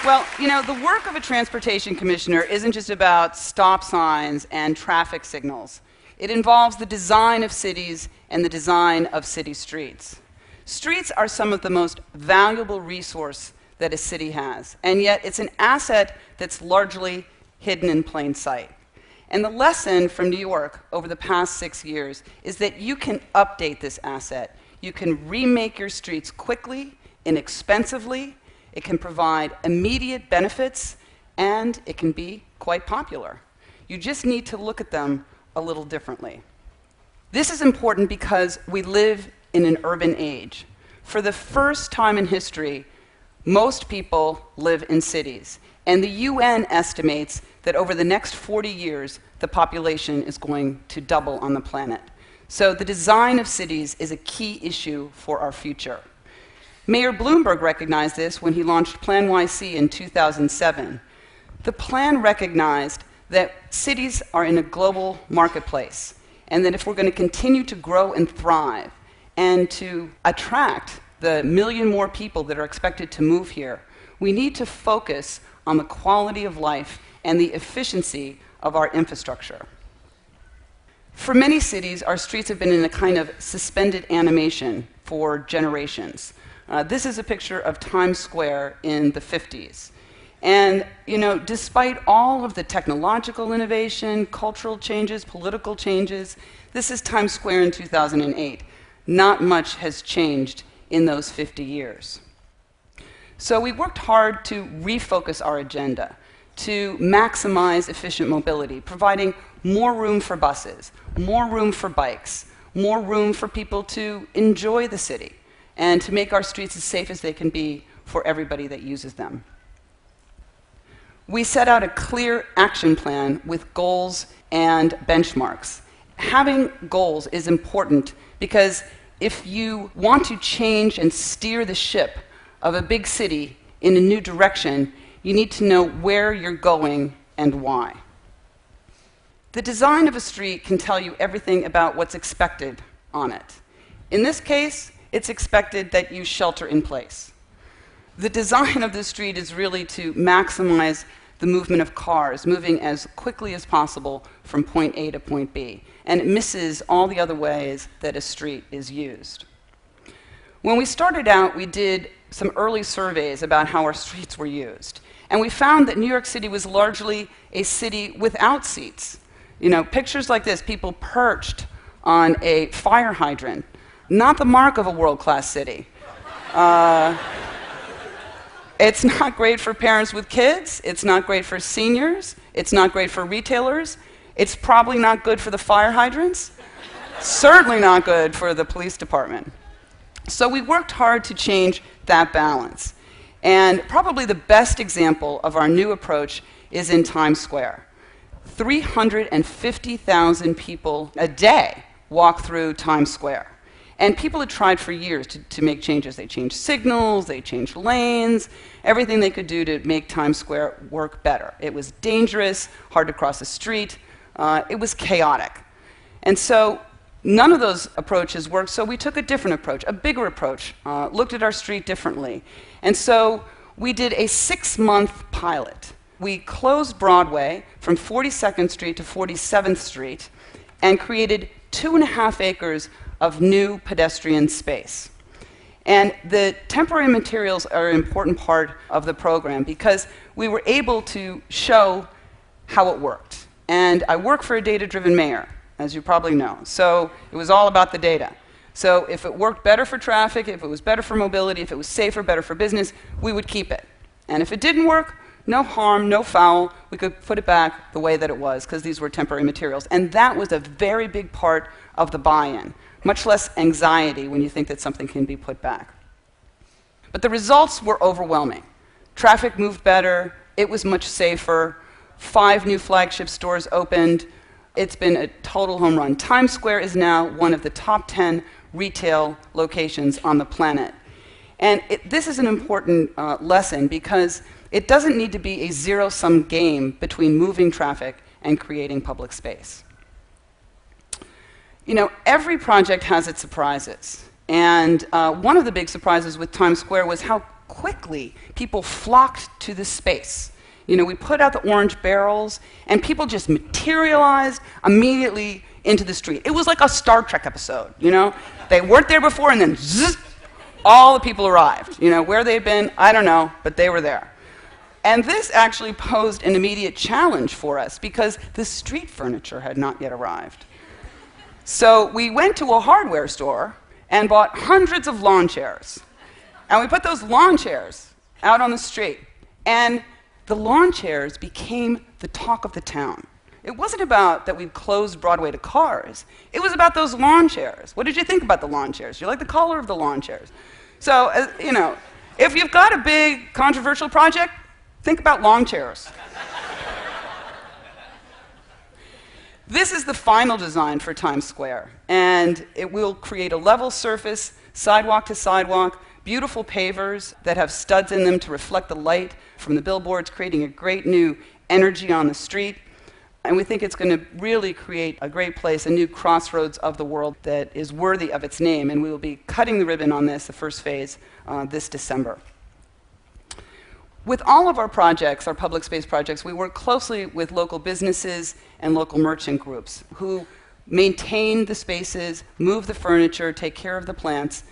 Well, you know, the work of a transportation commissioner isn't just about stop signs and traffic signals. It involves the design of cities and the design of city streets. Streets are some of the most valuable resource that a city has, and yet it's an asset that's largely hidden in plain sight. And the lesson from New York over the past 6 years is that you can update this asset. You can remake your streets quickly, inexpensively. It can provide immediate benefits, and it can be quite popular. You just need to look at them a little differently. This is important because we live in an urban age. For the first time in history, most people live in cities, and the UN estimates that over the next 40 years, the population is going to double on the planet. So the design of cities is a key issue for our future. Mayor Bloomberg recognized this when he launched Plan YC in 2007. The plan recognized that cities are in a global marketplace, and that if we're going to continue to grow and thrive and to attract the million more people that are expected to move here, we need to focus on the quality of life and the efficiency of our infrastructure. For many cities, our streets have been in a kind of suspended animation for generations. This is a picture of Times Square in the 50s. And, you know, despite all of the technological innovation, cultural changes, political changes, this is Times Square in 2008. Not much has changed in those 50 years. So we worked hard to refocus our agenda, to maximize efficient mobility, providing more room for buses, more room for bikes, more room for people to enjoy the city, and to make our streets as safe as they can be for everybody that uses them. We set out a clear action plan with goals and benchmarks. Having goals is important because if you want to change and steer the ship of a big city in a new direction, you need to know where you're going and why. The design of a street can tell you everything about what's expected on it. In this case, it's expected that you shelter in place. The design of the street is really to maximize the movement of cars, moving as quickly as possible from point A to point B, and it misses all the other ways that a street is used. When we started out, we did some early surveys about how our streets were used, and we found that New York City was largely a city without seats. You know, pictures like this, people perched on a fire hydrant, not the mark of a world-class city. It's not great for parents with kids. It's not great for seniors. It's not great for retailers. It's probably not good for the fire hydrants. Certainly not good for the police department. So we worked hard to change that balance. And probably the best example of our new approach is in Times Square. 350,000 people a day walk through Times Square. And people had tried for years to make changes. They changed signals, they changed lanes, everything they could do to make Times Square work better. It was dangerous, hard to cross the street, it was chaotic. And so none of those approaches worked, so we took a different approach, a bigger approach, looked at our street differently. And so we did a 6-month pilot. We closed Broadway from 42nd Street to 47th Street and created 2.5 acres of new pedestrian space. And the temporary materials are an important part of the program because we were able to show how it worked. And I work for a data-driven mayor, as you probably know. So it was all about the data. So if it worked better for traffic, if it was better for mobility, if it was safer, better for business, we would keep it. And if it didn't work, no harm, no foul, we could put it back the way that it was because these were temporary materials. And that was a very big part of the buy-in. Much less anxiety when you think that something can be put back. But the results were overwhelming. Traffic moved better, it was much safer, 5 new flagship stores opened. It's been a total home run. Times Square is now one of the top 10 retail locations on the planet. And this is an important lesson because it doesn't need to be a zero-sum game between moving traffic and creating public space. You know, every project has its surprises. And one of the big surprises with Times Square was how quickly people flocked to this space. You know, we put out the orange barrels, and people just materialized immediately into the street. It was like a Star Trek episode, you know? They weren't there before, and then zzz, all the people arrived. You know, where they'd been, I don't know, but they were there. And this actually posed an immediate challenge for us because the street furniture had not yet arrived. So we went to a hardware store and bought hundreds of lawn chairs. And we put those lawn chairs out on the street. And the lawn chairs became the talk of the town. It wasn't about that we'd closed Broadway to cars. It was about those lawn chairs. What did you think about the lawn chairs? You like the color of the lawn chairs? So, you know, if you've got a big controversial project, think about lawn chairs. This is the final design for Times Square, and it will create a level surface, sidewalk to sidewalk, beautiful pavers that have studs in them to reflect the light from the billboards, creating a great new energy on the street. And we think it's going to really create a great place, a new crossroads of the world that is worthy of its name. And we will be cutting the ribbon on this, the first phase, this December. With all of our projects, our public space projects, we work closely with local businesses and local merchant groups who maintain the spaces, move the furniture, take care of the plants.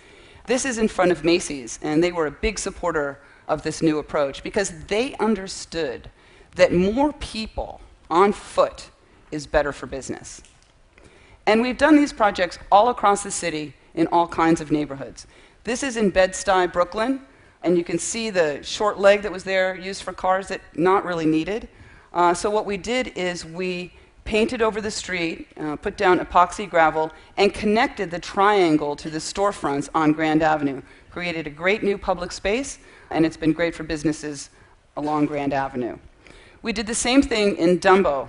This is in front of Macy's, and they were a big supporter of this new approach because they understood that more people on foot is better for business. And we've done these projects all across the city in all kinds of neighborhoods. This is in Bed-Stuy, Brooklyn, and you can see the short leg that was there used for cars that not really needed. So what we did is we painted over the street, put down epoxy gravel, and connected the triangle to the storefronts on Grand Avenue. Created a great new public space, and it's been great for businesses along Grand Avenue. We did the same thing in Dumbo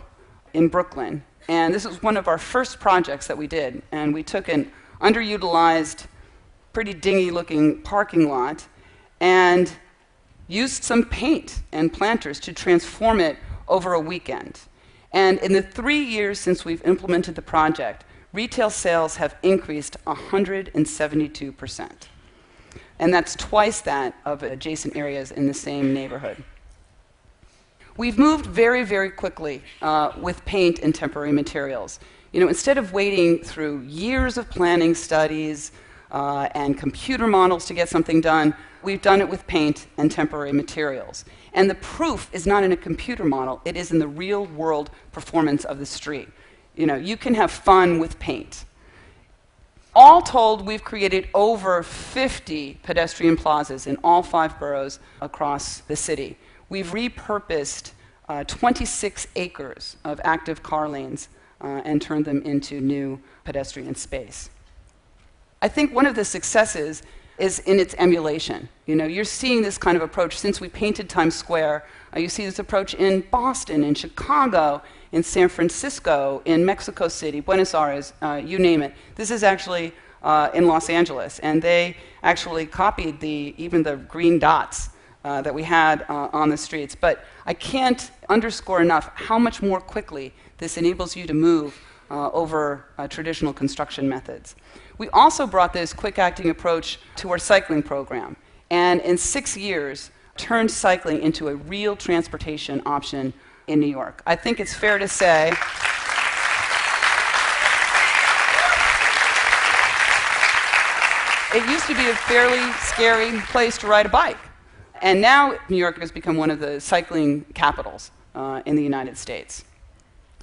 in Brooklyn, and this was one of our first projects that we did. And we took an underutilized, pretty dingy-looking parking lot and used some paint and planters to transform it over a weekend. And in the 3 years since we've implemented the project, retail sales have increased 172%. And that's twice that of adjacent areas in the same neighborhood. We've moved very, very quickly with paint and temporary materials. You know, instead of waiting through years of planning studies and computer models to get something done, we've done it with paint and temporary materials. And the proof is not in a computer model, it is in the real world performance of the street. You know, you can have fun with paint. All told, we've created over 50 pedestrian plazas in all 5 boroughs across the city. We've repurposed 26 acres of active car lanes and turned them into new pedestrian space. I think one of the successes is in its emulation. You know, you're seeing this kind of approach since we painted Times Square. You see this approach in Boston, in Chicago, in San Francisco, in Mexico City, Buenos Aires, you name it. This is actually in Los Angeles, and they actually copied even the green dots that we had on the streets. But I can't underscore enough how much more quickly this enables you to move over traditional construction methods. We also brought this quick-acting approach to our cycling program, and in 6 years, turned cycling into a real transportation option in New York. I think it's fair to say it used to be a fairly scary place to ride a bike. And now New York has become one of the cycling capitals in the United States.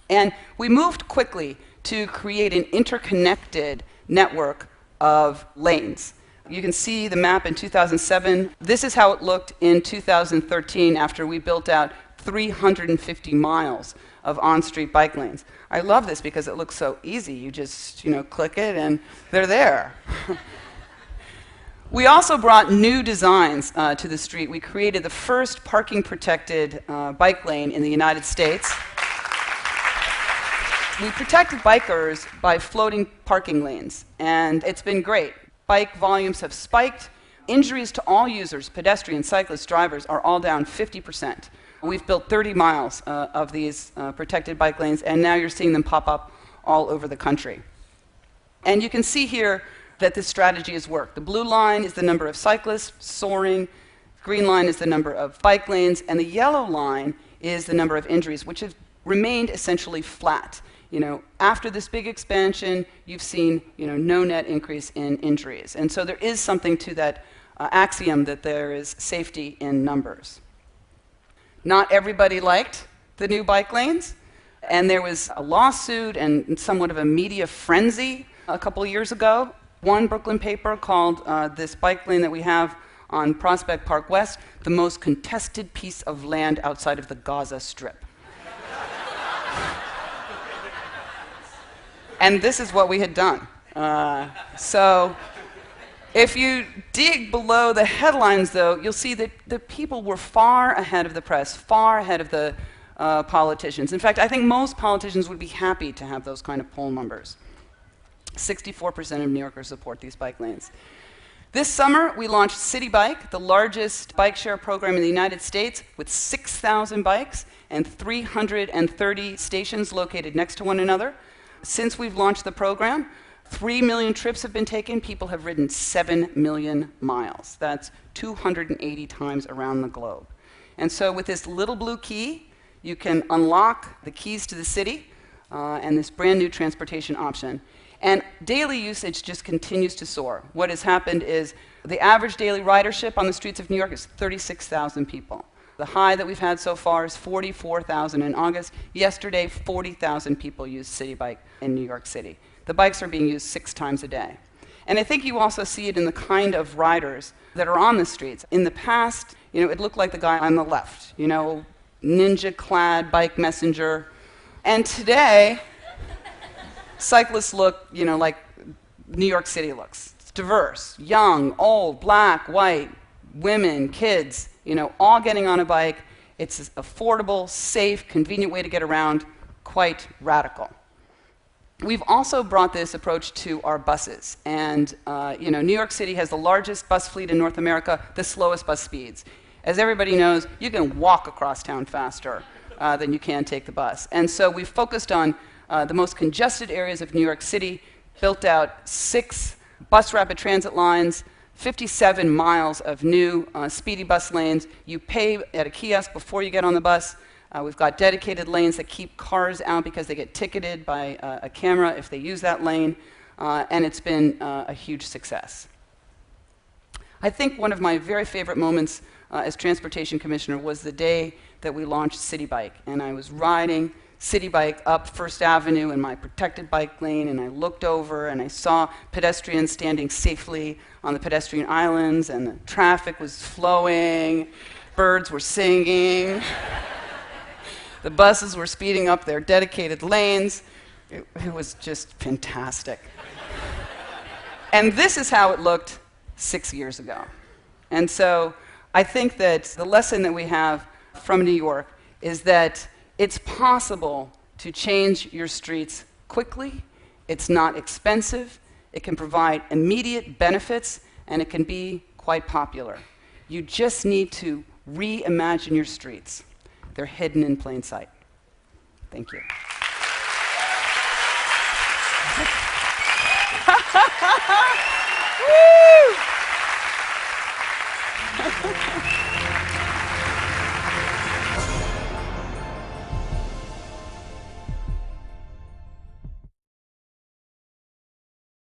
And we moved quickly to create an interconnected network of lanes. You can see the map in 2007. This is how it looked in 2013 after we built out 350 miles of on-street bike lanes. I love this because it looks so easy. You just, click it and they're there. We also brought new designs to the street. We created the first parking-protected bike lane in the United States. We protected bikers by floating parking lanes, and it's been great. Bike volumes have spiked. Injuries to all users, pedestrians, cyclists, drivers, are all down 50%. We've built 30 miles of these protected bike lanes, and now you're seeing them pop up all over the country. And you can see here that this strategy has worked. The blue line is the number of cyclists soaring Green line is the number of bike lanes, and the yellow line is the number of injuries, which have remained essentially flat. After this big expansion, you've seen no net increase in injuries. And so there is something to that axiom that there is safety in numbers. Not everybody liked the new bike lanes, and there was a lawsuit and somewhat of a media frenzy a couple of years ago. One Brooklyn paper called this bike lane that we have on Prospect Park West the most contested piece of land outside of the Gaza Strip. And this is what we had done. So if you dig below the headlines, though, you'll see that the people were far ahead of the press, far ahead of the politicians. In fact, I think most politicians would be happy to have those kind of poll numbers. 64% of New Yorkers support these bike lanes. This summer, we launched City Bike, the largest bike share program in the United States, with 6,000 bikes and 330 stations located next to one another. Since we've launched the program, 3 million trips have been taken. People have ridden 7 million miles. That's 280 times around the globe. And so with this little blue key, you can unlock the keys to the city and this brand new transportation option. And daily usage just continues to soar. What has happened is the average daily ridership on the streets of New York is 36,000 people. The high that we've had so far is 44,000 in August. Yesterday, 40,000 people used City Bike in New York City. The bikes are being used 6 times a day. And I think you also see it in the kind of riders that are on the streets. In the past, it looked like the guy on the left, ninja-clad bike messenger. And today, cyclists look, like New York City looks. It's diverse, young, old, black, white, women, kids, all getting on a bike. It's an affordable, safe, convenient way to get around, quite radical. We've also brought this approach to our buses. And New York City has the largest bus fleet in North America, the slowest bus speeds. As everybody knows, you can walk across town faster than you can take the bus. And so we've focused on the most congested areas of New York City, built out 6 bus rapid transit lines, 57 miles of new speedy bus lanes. You pay at a kiosk before you get on the bus. We've got dedicated lanes that keep cars out because they get ticketed by a camera if they use that lane. And it's been a huge success. I think one of my very favorite moments as Transportation Commissioner was the day that we launched City Bike. And I was riding City Bike up First Avenue in my protected bike lane, and I looked over and I saw pedestrians standing safely on the pedestrian islands, and the traffic was flowing, birds were singing, the buses were speeding up their dedicated lanes. It was just fantastic. And this is how it looked 6 years ago. And so I think that the lesson that we have from New York is that it's possible to change your streets quickly. It's not expensive. It can provide immediate benefits, and it can be quite popular. You just need to reimagine your streets. They're hidden in plain sight. Thank you. Woo!